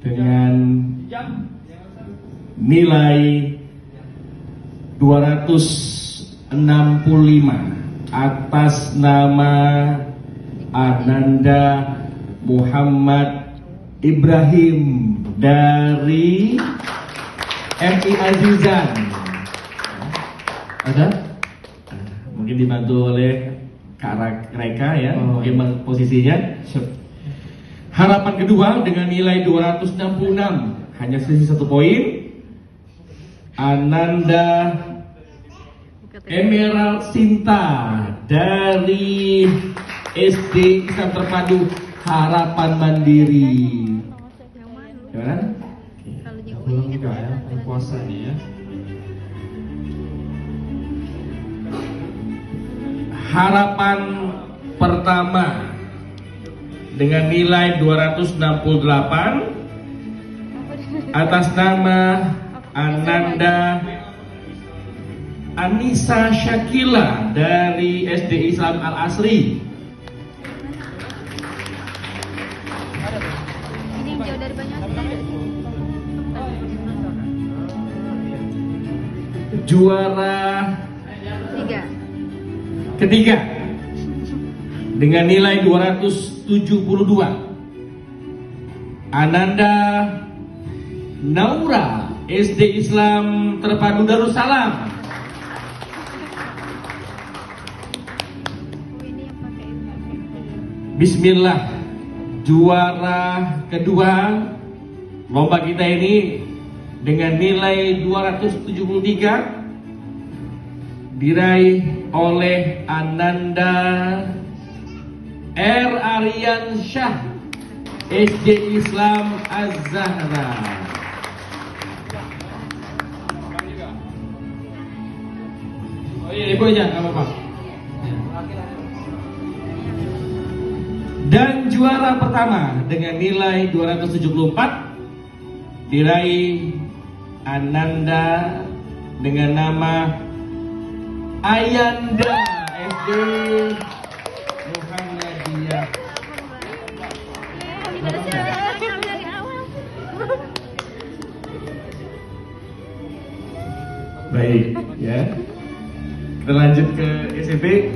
dengan nilai 265 atas nama Ananda Muhammad Ibrahim dari MI Azizan. Ada? Mungkin dibantu oleh Kak Reka ya, mungkin posisinya. Harapan kedua dengan nilai 266, hanya selisih 1 poin. Ananda Emerald Sinta dari SD Islam Terpadu Harapan Mandiri. Gimana? Belum juga ya, puasa nih ya. Harapan pertama dengan nilai 268 atas nama Ananda Anissa Syakila dari SD Islam Al Asri. Ini jauh dari banyak. Juara 3. ketiga dengan nilai 272 Ananda Naura SD Islam Terpadu Darussalam. Bismillah, juara kedua lomba kita ini dengan nilai 273 diraih oleh Ananda R. Aryan Syah SD Islam Az-Zahra. Oh iya, ibu aja, nggak apa-apa. Dan juara pertama dengan nilai 274 diraih Ananda dengan nama Ayanda SD Muhammadiyah. Baik ya, kita lanjut ke SMP.